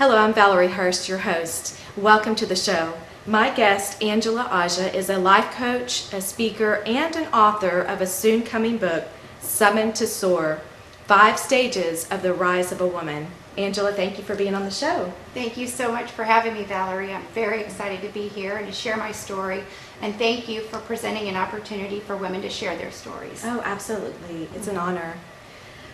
Hello, I'm Valarie Hurst, your host. Welcome to the show. My guest, Angela Aja, is a life coach, a speaker, and an author of a soon-coming book, Summoned to Soar, 5 Stages of the Rise of a Woman. Angela, thank you for being on the show. Thank you so much for having me, Valarie. I'm very excited to be here and to share my story. And thank you for presenting an opportunity for women to share their stories. Oh, absolutely. It's an honor.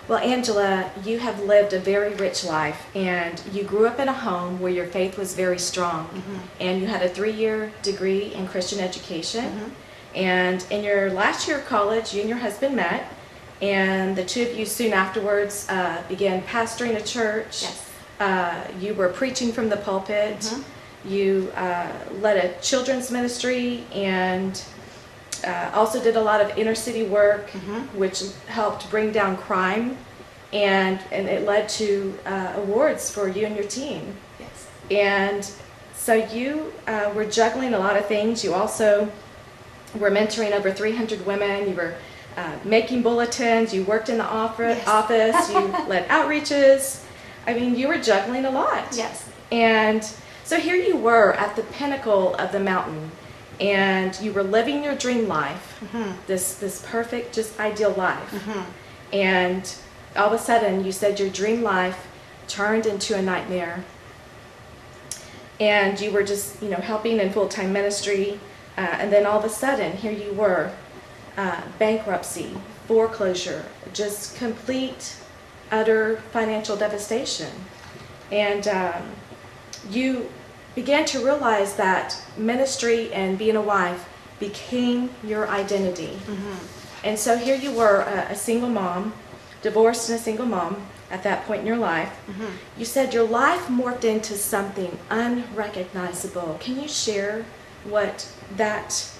Well, Angela, you have lived a very rich life, and you grew up in a home where your faith was very strong, and you had a 3-year degree in Christian education, and in your last year of college, you and your husband met, and the two of you soon afterwards began pastoring a church. Yes. You were preaching from the pulpit. You led a children's ministry and also did a lot of inner city work, which helped bring down crime, and it led to awards for you and your team. Yes. And so you were juggling a lot of things. You also were mentoring over 300 women. You were making bulletins. You worked in the office. You led outreaches. I mean, you were juggling a lot. Yes. And so here you were at the pinnacle of the mountain, and you were living your dream life, this perfect, just ideal life. And all of a sudden, you said your dream life turned into a nightmare. And you were just, helping in full-time ministry. And then all of a sudden, here you were, bankruptcy, foreclosure, just complete, utter financial devastation. And you began to realize that ministry and being a wife became your identity. And so here you were, a single mom, divorced and a single mom at that point in your life. You said your life morphed into something unrecognizable. Can you share what that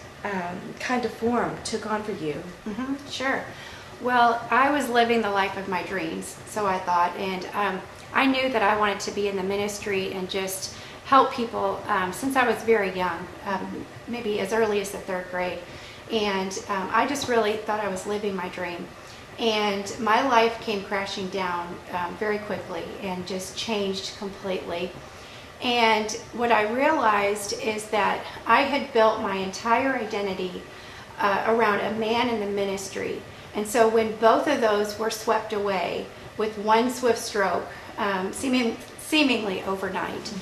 kind of form took on for you? Sure. Well, I was living the life of my dreams, so I thought, and I knew that I wanted to be in the ministry and just help people since I was very young, maybe as early as the 3rd grade. And I just really thought I was living my dream. And my life came crashing down very quickly and just changed completely. And what I realized is that I had built my entire identity around a man in the ministry. And so when both of those were swept away with one swift stroke, seemingly overnight,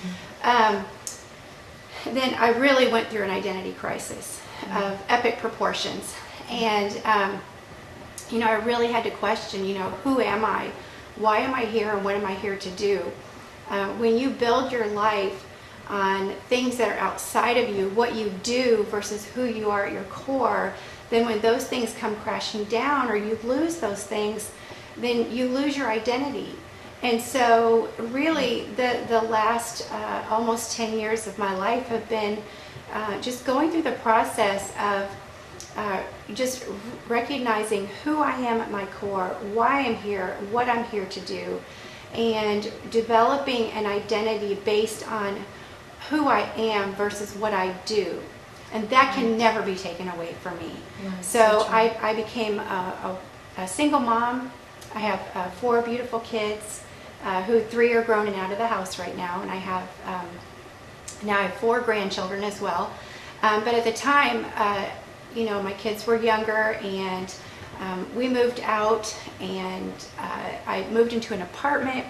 then I really went through an identity crisis of epic proportions. And, I really had to question, who am I? Why am I here, and what am I here to do? When you build your life on things that are outside of you, what you do versus who you are at your core, then when those things come crashing down or you lose those things, then you lose your identity. And so really the last almost 10 years of my life have been just going through the process of just recognizing who I am at my core, why I'm here, what I'm here to do, and developing an identity based on who I am versus what I do. And that can never be taken away from me. So I became a single mom. I have 4 beautiful kids, who 3 are grown and out of the house right now, and I have now I have 4 grandchildren as well. But at the time, my kids were younger, and we moved out, and I moved into an apartment.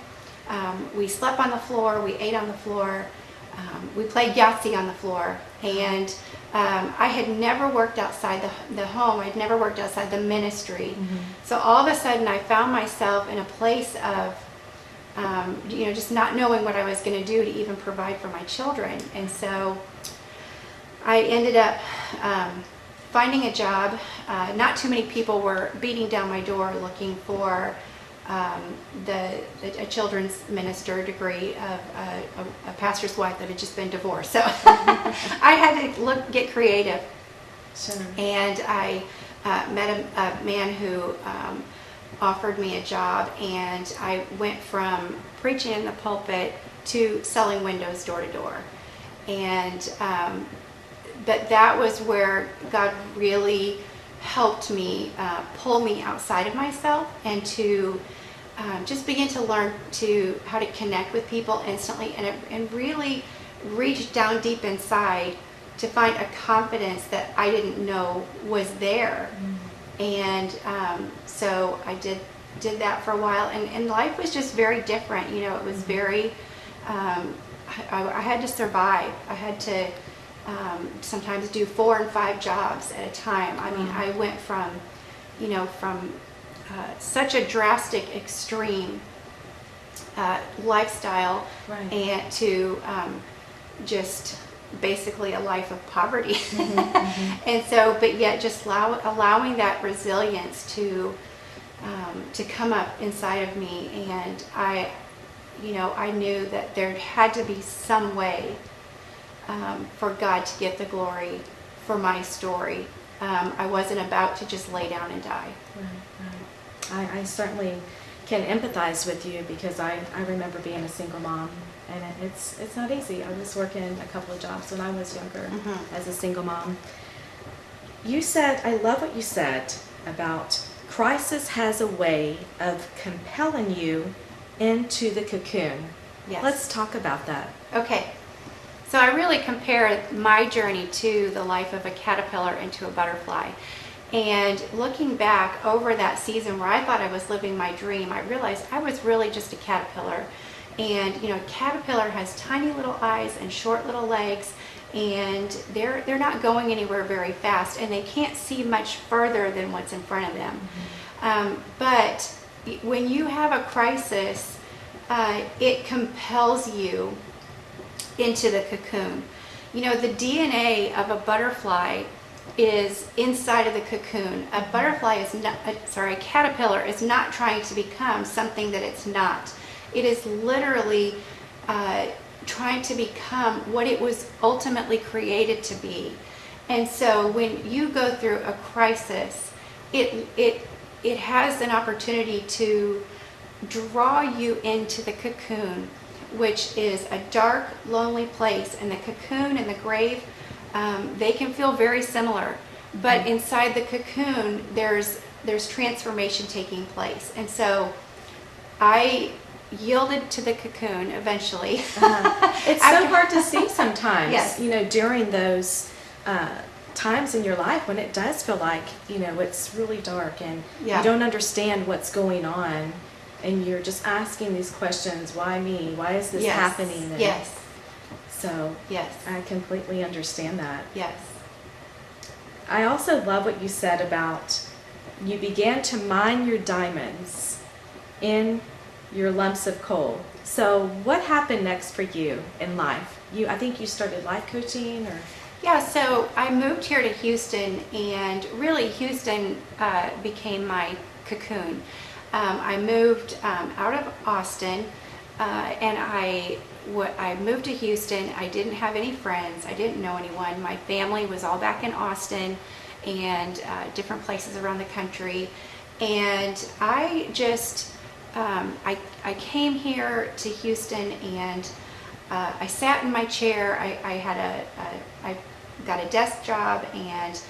We slept on the floor, we ate on the floor, we played Yahtzee on the floor, and I had never worked outside the home. I'd never worked outside the ministry. So all of a sudden I found myself in a place of just not knowing what I was going to do to even provide for my children. And so I ended up finding a job. Not too many people were beating down my door looking for a children's minister degree of a pastor's wife that had just been divorced. So I had to get creative. Sure. And I met a man who offered me a job, and I went from preaching in the pulpit to selling windows door to door. And but that was where God really helped me pull me outside of myself and to just begin to learn how to connect with people instantly, and really reach down deep inside to find a confidence that I didn't know was there. And so I did that for a while, and life was just very different. It was very, I had to survive. I had to sometimes do 4 and 5 jobs at a time. I mean, I went from such a drastic extreme lifestyle, Right. and to just basically a life of poverty. And so, but yet just allowing that resilience to come up inside of me. And I knew that there had to be some way for God to get the glory for my story. I wasn't about to just lay down and die. Right. I certainly can empathize with you, because I remember being a single mom, and it's not easy. I was working a couple of jobs when I was younger as a single mom. You said, I love what you said about crisis has a way of compelling you into the cocoon. Yes. Let's talk about that. Okay. So I really compare my journey to the life of a caterpillar into a butterfly. And looking back over that season where I thought I was living my dream, I realized I was really just a caterpillar. And a caterpillar has tiny little eyes and short little legs, and they're not going anywhere very fast, and they can't see much further than what's in front of them. But when you have a crisis, it compels you into the cocoon. The DNA of a butterfly is inside of the cocoon. A caterpillar is not trying to become something that it's not. It is literally trying to become what it was ultimately created to be. And so when you go through a crisis, it has an opportunity to draw you into the cocoon, which is a dark, lonely place. And the cocoon and the grave, they can feel very similar, but inside the cocoon there's transformation taking place. And so I yielded to the cocoon eventually. It's so hard to see sometimes. Yes. During those times in your life when it does feel like it's really dark, and Yeah. you don't understand what's going on, and you're just asking these questions. Why me? Why is this Yes. happening? And Yes. So Yes. I completely understand that. Yes. I also love what you said about you began to mine your diamonds in your lumps of coal. So what happened next for you in life? I think you started life coaching, or? Yeah, so I moved here to Houston, and really Houston became my cocoon. I moved out of Austin, and I moved to Houston. I didn't have any friends. I didn't know anyone. My family was all back in Austin and different places around the country. And I just, I came here to Houston, and I sat in my chair. I got a desk job, and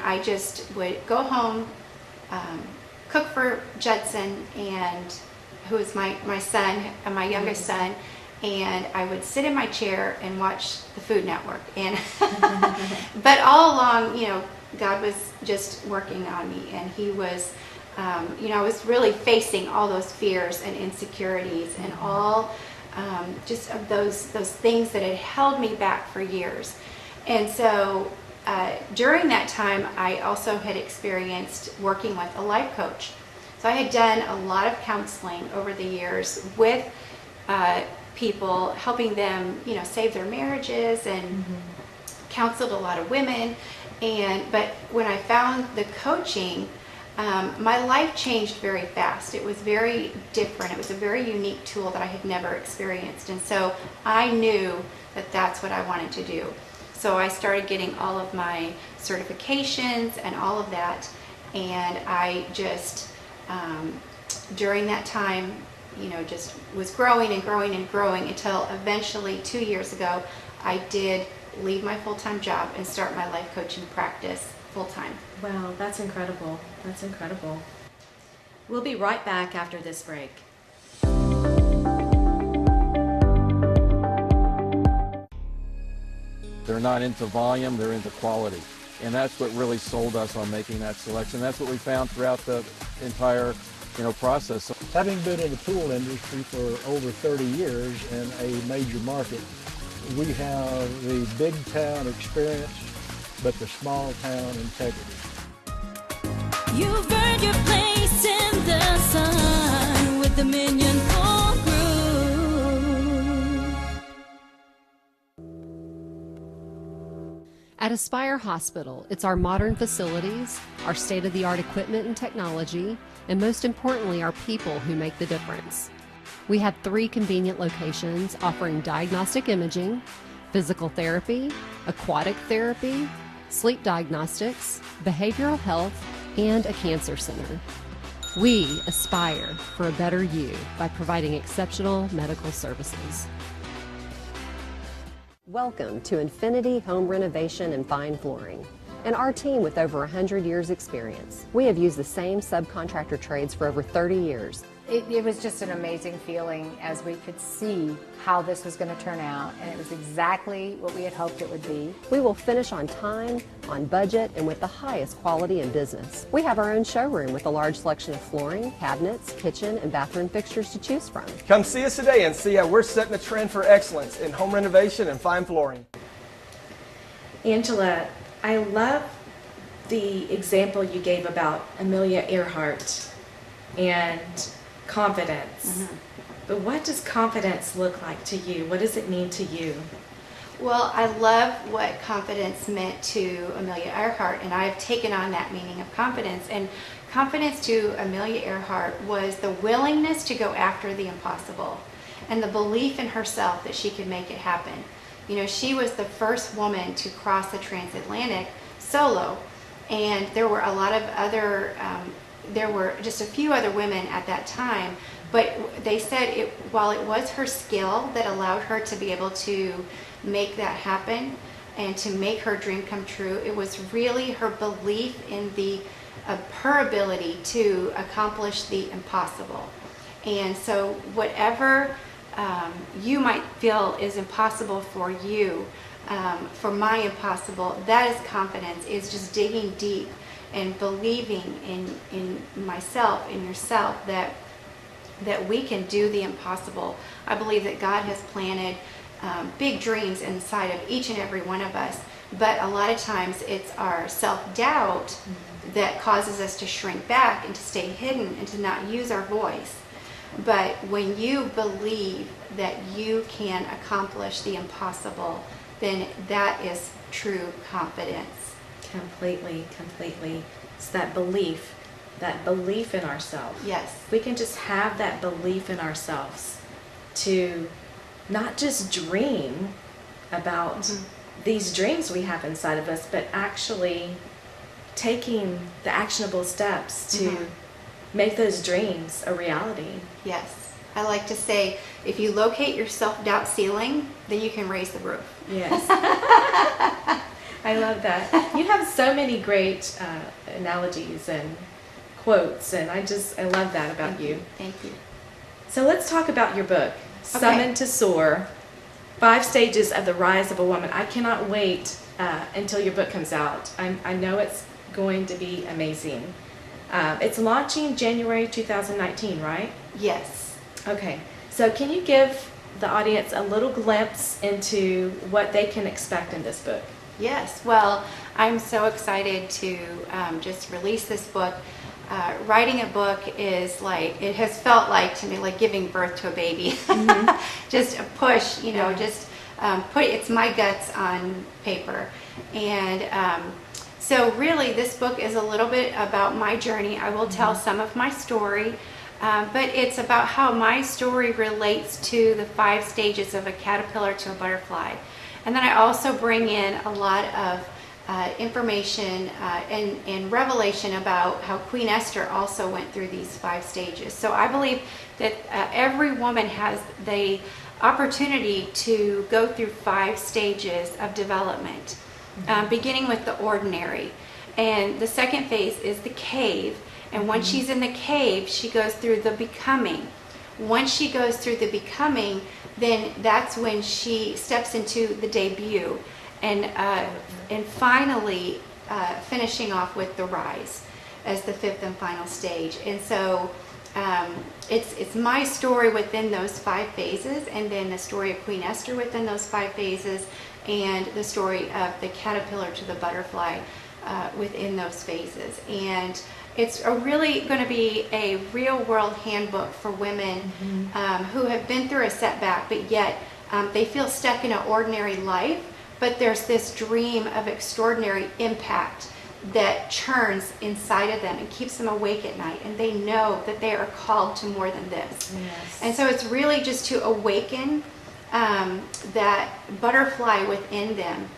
I just would go home, cook for Judson, and who is my son, my youngest son, and I would sit in my chair and watch the Food Network. And but all along, God was just working on me, and He was, I was really facing all those fears and insecurities and all just of those things that had held me back for years. And so during that time, I also had experienced working with a life coach. So I had done a lot of counseling over the years with people, helping them, save their marriages, and counseled a lot of women. But when I found the coaching, my life changed very fast. It was very different. It was a very unique tool that I had never experienced. And so I knew that that's what I wanted to do. So I started getting all of my certifications and all of that. And I just, during that time, just was growing and growing and growing until eventually 2 years ago, I did leave my full-time job and start my life coaching practice full-time. Wow, that's incredible. That's incredible. We'll be right back after this break. They're not into volume, they're into quality. And that's what really sold us on making that selection. That's what we found throughout the entire process. Having been in the pool industry for over 30 years in a major market, we have the big town experience, but the small town integrity. You've earned your place in the sun with the Minion Pool Group. At Aspire Hospital, it's our modern facilities, our state-of-the-art equipment and technology, and most importantly, our people who make the difference. We have 3 convenient locations offering diagnostic imaging, physical therapy, aquatic therapy, sleep diagnostics, behavioral health, and a cancer center. We aspire for a better you by providing exceptional medical services. Welcome to Infinity Home Renovation and Fine Flooring, and our team with over 100 years experience. We have used the same subcontractor trades for over 30 years. It was just an amazing feeling as we could see how this was going to turn out, and it was exactly what we had hoped it would be. We will finish on time, on budget, and with the highest quality in business. We have our own showroom with a large selection of flooring, cabinets, kitchen, and bathroom fixtures to choose from. Come see us today and see how we're setting a trend for excellence in home renovation and fine flooring. Angela, I love the example you gave about Amelia Earhart and confidence. But what does confidence look like to you? What does it mean to you? Well, I love what confidence meant to Amelia Earhart, and I've taken on that meaning of confidence. And confidence to Amelia Earhart was the willingness to go after the impossible and the belief in herself that she could make it happen. You know, she was the first woman to cross the transatlantic solo, and there were a lot of other there were just a few other women at that time, but they said while it was her skill that allowed her to be able to make that happen and to make her dream come true, it was really her belief in her ability to accomplish the impossible. And so whatever you might feel is impossible for you, for my impossible, that is confidence, is just digging deep and believing in myself, in yourself, that we can do the impossible. I believe that God has planted big dreams inside of each and every one of us, but a lot of times it's our self-doubt that causes us to shrink back and to stay hidden and to not use our voice. But when you believe that you can accomplish the impossible, then that is true confidence. Completely. It's that belief in ourselves. Yes. We can just have that belief in ourselves to not just dream about these dreams we have inside of us, but actually taking the actionable steps to make those dreams a reality. Yes. I like to say, if you locate your self-doubt ceiling, then you can raise the roof. Yes. I love that. You have so many great analogies and quotes, and I love that about you. Thank you. So let's talk about your book, Summoned to Soar, 5 Stages of the Rise of a Woman. I cannot wait until your book comes out. I know it's going to be amazing. It's launching January 2019, right? Yes. Okay. So can you give the audience a little glimpse into what they can expect in this book? Yes. Well, I'm so excited to just release this book. Writing a book is it has felt like to me like giving birth to a baby. Just a push, just it's my guts on paper. And so really this book is a little bit about my journey. I will tell some of my story, but it's about how my story relates to the 5 stages of a caterpillar to a butterfly. And then I also bring in a lot of information and revelation about how Queen Esther also went through these 5 stages. So I believe that every woman has the opportunity to go through 5 stages of development, beginning with the ordinary. And the second phase is the cave. And once she's in the cave, she goes through the becoming. Once she goes through the becoming, then that's when she steps into the debut. And finally finishing off with the rise as the fifth and final stage. And so it's my story within those 5 phases, and then the story of Queen Esther within those 5 phases, and the story of the caterpillar to the butterfly within those phases. And it's really going to be a real world handbook for women who have been through a setback, but yet they feel stuck in an ordinary life, but there's this dream of extraordinary impact that churns inside of them and keeps them awake at night, and they know that they are called to more than this. Yes. And so it's really just to awaken that butterfly within them.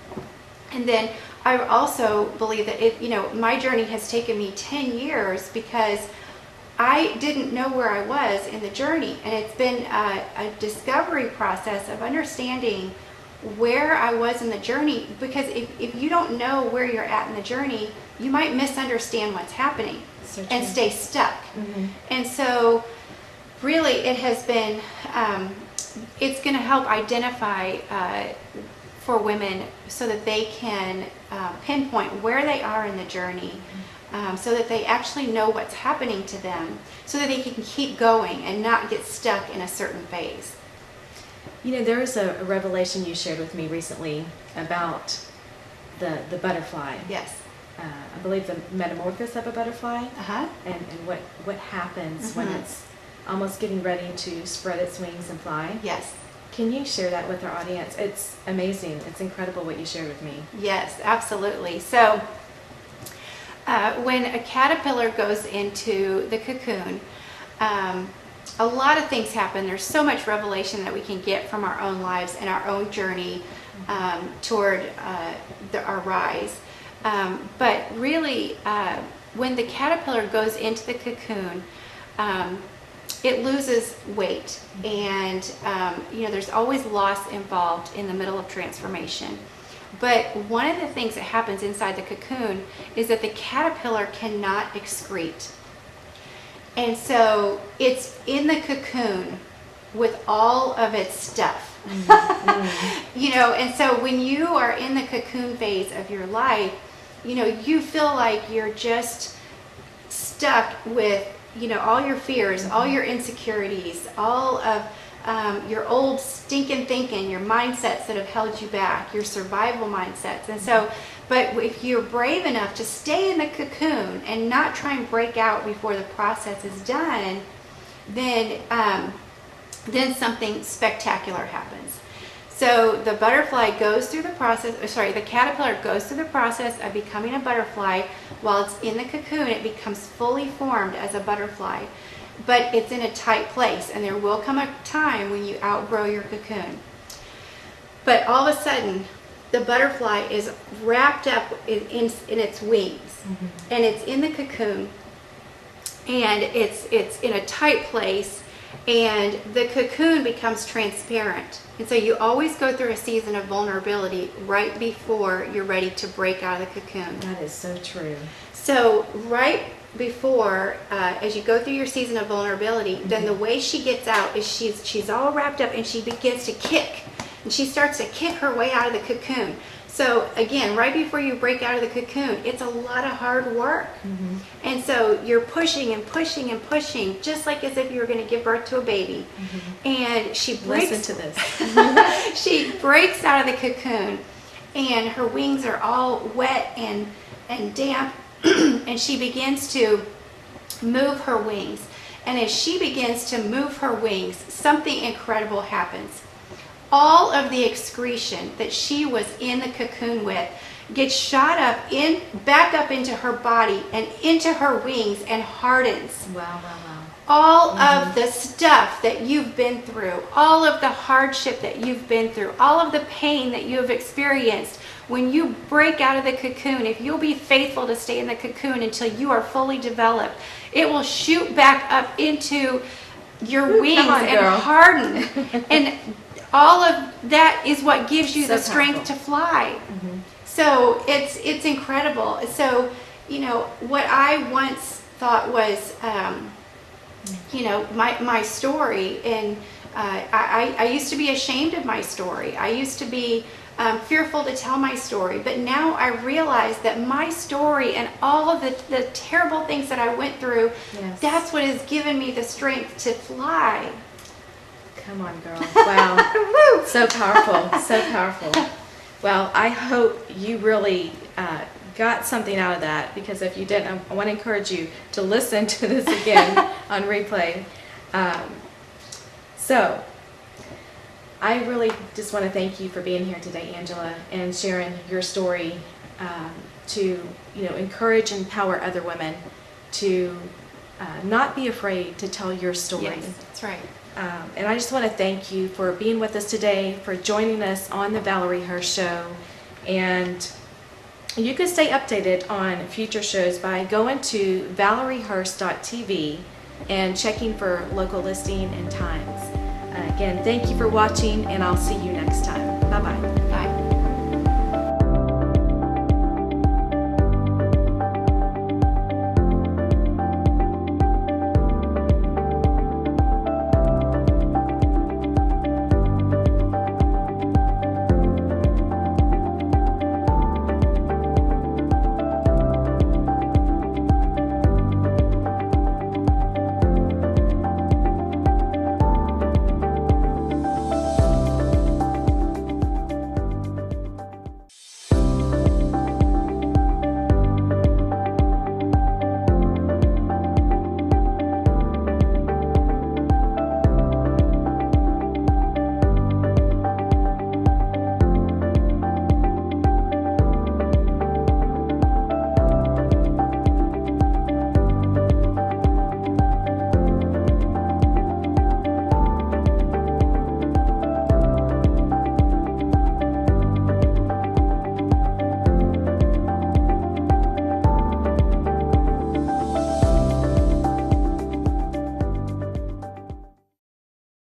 And then I also believe that my journey has taken me 10 years because I didn't know where I was in the journey, and it's been a discovery process of understanding where I was in the journey, because if you don't know where you're at in the journey, you might misunderstand what's happening and stay stuck. And so really it has been, it's going to help identify for women so that they can pinpoint where they are in the journey, so that they actually know what's happening to them, so that they can keep going and not get stuck in a certain phase. There was a revelation you shared with me recently about the butterfly. Yes. I believe the metamorphosis of a butterfly, Uh-huh. and what happens when it's almost getting ready to spread its wings and fly. Yes. Can you share that with our audience? It's amazing. It's incredible what you shared with me. Yes, absolutely. So when a caterpillar goes into the cocoon, a lot of things happen. There's so much revelation that we can get from our own lives and our own journey toward our rise. But really, when the caterpillar goes into the cocoon, it loses weight, and there's always loss involved in the middle of transformation. But one of the things that happens inside the cocoon is that the caterpillar cannot excrete. And so it's in the cocoon with all of its stuff. And so when you are in the cocoon phase of your life, you feel like you're just stuck with, all your fears, all your insecurities, all of your old stinking thinking, your mindsets that have held you back, your survival mindsets. And so, but if you're brave enough to stay in the cocoon and not try and break out before the process is done, then something spectacular happens. So the butterfly goes through the process, the caterpillar goes through the process of becoming a butterfly. While it's in the cocoon, it becomes fully formed as a butterfly. But it's in a tight place, and there will come a time when you outgrow your cocoon. But all of a sudden, the butterfly is wrapped up in its wings, and it's in the cocoon, and it's in a tight place, and the cocoon becomes transparent. And so you always go through a season of vulnerability right before you're ready to break out of the cocoon. That is so true. So right before, as you go through your season of vulnerability, then the way she gets out is she's all wrapped up, and she begins to kick. And she starts to kick her way out of the cocoon. So again, right before you break out of the cocoon, it's a lot of hard work. And so you're pushing and pushing and pushing, just like as if you were going to give birth to a baby. And she breaks. Listen to this. She breaks out of the cocoon, and her wings are all wet and damp, and she begins to move her wings. And as she begins to move her wings, something incredible happens. All of the excretion that she was in the cocoon with gets shot up back up into her body and into her wings and hardens. Wow. All of the stuff that you've been through, all of the hardship that you've been through, all of the pain that you have experienced, when you break out of the cocoon, if you'll be faithful to stay in the cocoon until you are fully developed, it will shoot back up into your wings and harden. And all of that is what gives you the strength to fly. So it's incredible. So, you know, what I once thought was, you know, my story, and I used to be ashamed of my story. I used to be fearful to tell my story, but now I realize that my story and all of the terrible things that I went through, Yes. that's what has given me the strength to fly. Come on, girl. Wow. So powerful. So powerful. Well, I hope you really got something out of that, because if you didn't, I want to encourage you to listen to this again on replay. So, I really just want to thank you for being here today, Angela, and sharing your story to, you know, encourage and empower other women to not be afraid to tell your story. Yes, that's right. And I just want to thank you for being with us today, for joining us on the Valarie Hurst Show. And you can stay updated on future shows by going to valariehurst.tv and checking for local listing and times. Again, thank you for watching, and I'll see you next time. Bye-bye.